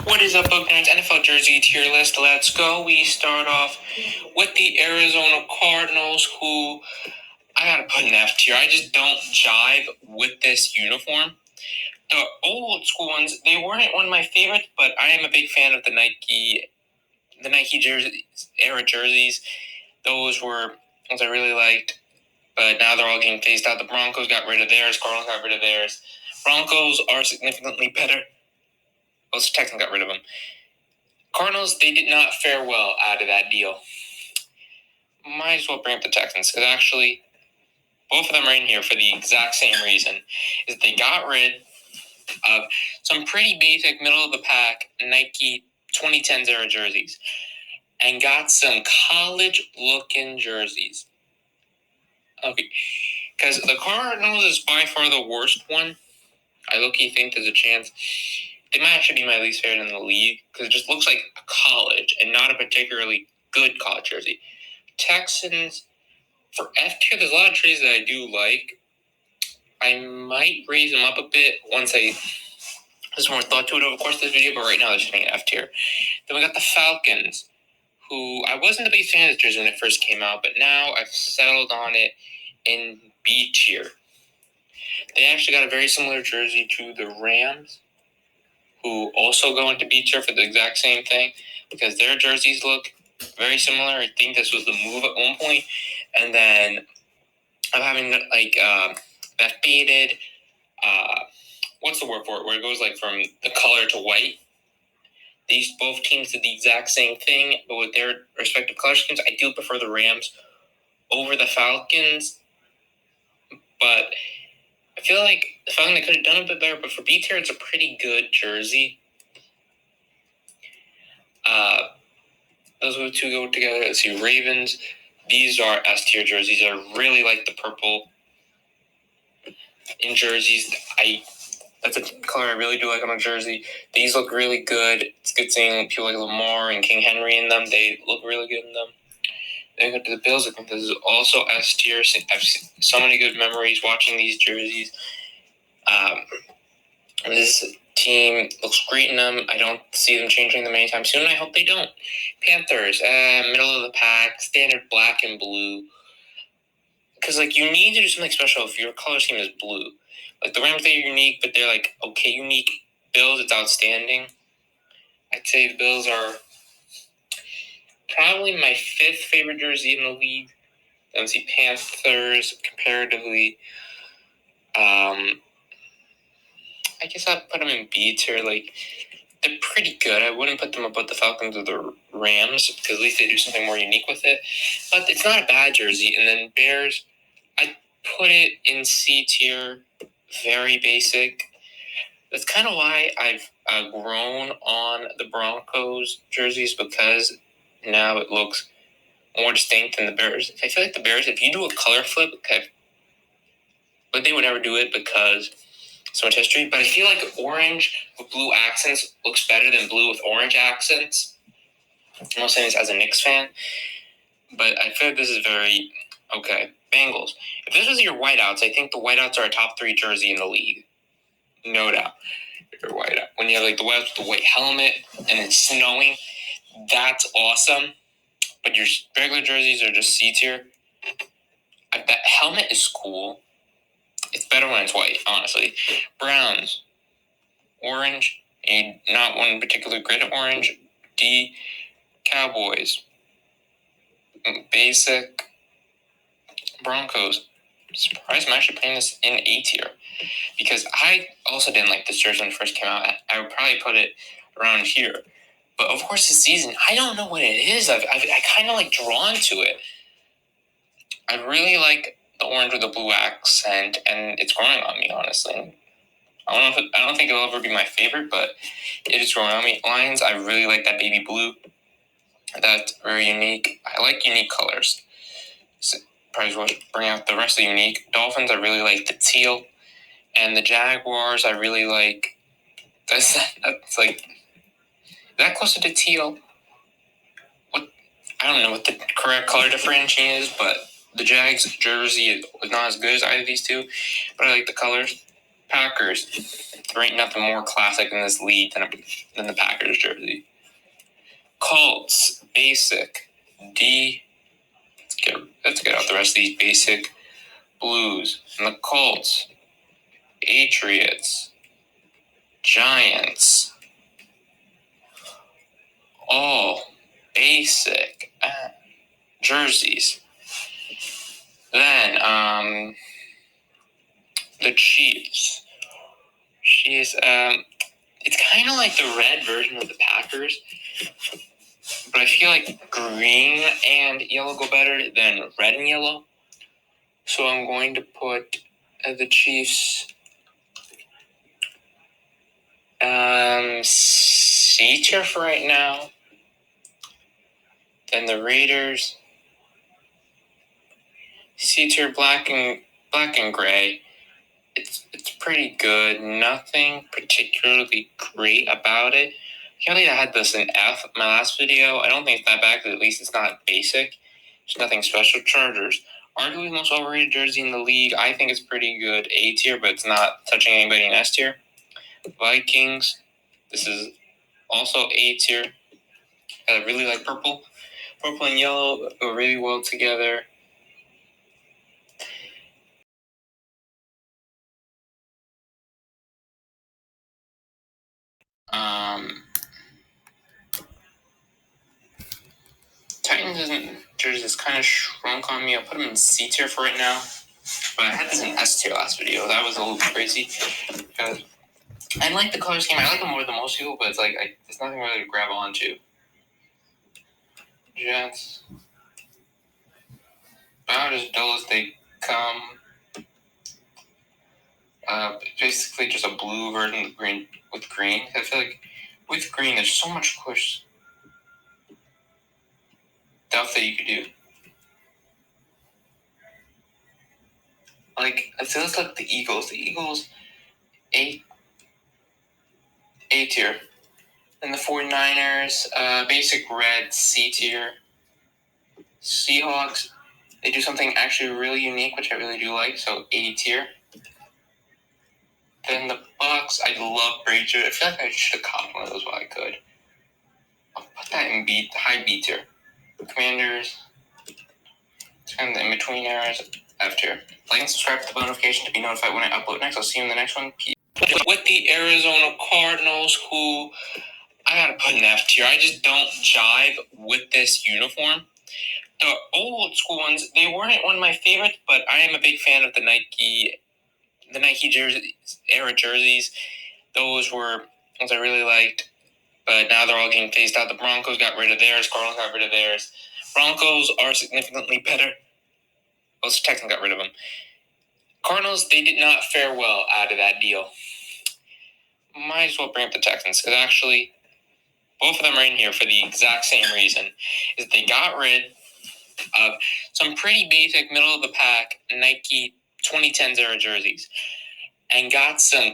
What is up, Bucknuts? NFL jersey tier list. Let's go. We start off with the Arizona Cardinals, who I gotta put an F tier. I just don't jive with this uniform. The old school ones, they weren't one of my favorites, but I am a big fan of the Nike era jerseys. Those were ones I really liked, but now they're all getting phased out. The Broncos got rid of theirs. Cardinals got rid of theirs. Broncos are significantly better. Well, Texans got rid of them. Cardinals, they did not fare well out of that deal. Might as well bring up the Texans, because actually, both of them are in here for the exact same reason. Is they got rid of some pretty basic middle-of-the-pack Nike 2010s era jerseys and got some college-looking jerseys. Okay, because the Cardinals is by far the worst one. I low-key think there's a chance they might actually be my least favorite in the league, because it just looks like a college and not a particularly good college jersey. Texans, for F tier, there's a lot of jerseys that I do like. I might raise them up a bit once there's more thought to it over the course of this video, but right now they're sitting at F tier. Then we got the Falcons, who I wasn't the biggest fan of this jersey when it first came out, but now I've settled on it in B tier. They actually got a very similar jersey to the Rams, who also go into B tier for the exact same thing, because their jerseys look very similar. I think this was the move at one point, and then I'm having that faded. What's the word for it? Where it goes like from the color to white. These both teams did the exact same thing, but with their respective color schemes. I do prefer the Rams over the Falcons, but I feel like the Falcons could have done a bit better. But for B tier, it's a pretty good jersey. Those two go together. Let's see, Ravens. These are S tier jerseys. I really like the purple in jerseys. That's a color I really do like on a jersey. These look really good. It's good seeing people like Lamar and King Henry in them. They look really good in them. Then we go to the Bills. I think this is also S tier. I've seen so many good memories watching these jerseys. This team looks great in them. I don't see them changing them anytime soon. I hope they don't. Panthers, middle of the pack, standard black and blue. Because you need to do something special if your color scheme is blue. The Rams, they're unique, but they're okay unique. Bills, it's outstanding. I'd say the Bills are probably my fifth favorite jersey in the league. Then we see Panthers comparatively. I guess I'd put them in B tier. They're pretty good. I wouldn't put them above the Falcons or the Rams, because at least they do something more unique with it. But it's not a bad jersey. And then Bears, I'd put it in C tier. Very basic. That's kind of why I've grown on the Broncos jerseys, because now it looks more distinct than the Bears. I feel like the Bears, if you do a color flip, but they would never do it because so much history. But I feel like orange with blue accents looks better than blue with orange accents. I'm not saying this as a Knicks fan, but I feel like this is very okay. Bengals. If this was your whiteouts, I think the whiteouts are a top 3 jersey in the league. No doubt. Your whiteout. When you have the whiteouts with the white helmet and it's snowing, that's awesome. But your regular jerseys are just C tier. That helmet is cool. It's better when it's white, honestly. Browns. Orange. Not one particular grid of orange. D. Cowboys. Basic. Broncos. Surprised I'm actually putting this in A tier, because I also didn't like this jersey when it first came out. I would probably put it around here. But of course, this season, I don't know what it is. I kind of drawn to it. I really like the orange with the blue accent, and it's growing on me, honestly. I don't think it'll ever be my favorite, but it is growing on me. Lions, I really like that baby blue. That's very unique. I like unique colors. So probably will bring out the rest of the unique. Dolphins, I really like the teal. And the Jaguars, I really like. That's that closer to teal. I don't know what the correct color differentiation is, but the Jags jersey is not as good as either of these two. But I like the colors. Packers. There ain't nothing more classic in this league than the Packers jersey. Colts, basic. D. Let's get out the rest of these basic blues. And the Colts, Patriots, Giants, all basic jerseys. Then the Chiefs. It's kind of like the red version of the Packers, but I feel like green and yellow go better than red and yellow. So I'm going to put the Chiefs C tier for right now. Then the Raiders C tier, black and gray. It's pretty good. Nothing particularly great about it. I can't believe I had this in F in my last video. I don't think it's that bad, because at least it's not basic. There's nothing special. Chargers, arguably the most overrated jersey in the league. I think it's pretty good. A tier, but it's not touching anybody in S tier. Vikings, this is also A tier. I really like purple. Purple and yellow go really well together. Titans jersey is kind of shrunk on me. I'll put them in C tier for right now. But I had this in S tier last video. That was a little crazy, because I like the color scheme. I like them more than most people, but it's like there's nothing really to grab onto. Jets, about as dull as they come. Basically just a blue version with green. I feel like with green, there's so much cool stuff that you could do. Like, let's look at the Eagles. The Eagles, A tier. And the 49ers, basic red, C tier. Seahawks, they do something actually really unique, which I really do like, so A tier. Then the Bucks, I love Brady. I feel like I should have copped one of those while I could. I'll put that in high B tier. Commanders, it's kind of the in-between areas, F tier. Like and subscribe to the bell notification to be notified when I upload next. I'll see you in the next one. Peace. With the Arizona Cardinals, who I gotta put in F tier. I just don't jive with this uniform. The old school ones, they weren't one of my favorites, but I am a big fan of the Nike era jerseys. Those were ones I really liked, but now they're all getting phased out. The Broncos got rid of theirs. Cardinals got rid of theirs. Broncos are significantly better. Well, Texans got rid of them. Cardinals, they did not fare well out of that deal. Might as well bring up the Texans, because actually, both of them are in here for the exact same reason. Is they got rid of some pretty basic middle of the pack Nike 2010s era jerseys and got some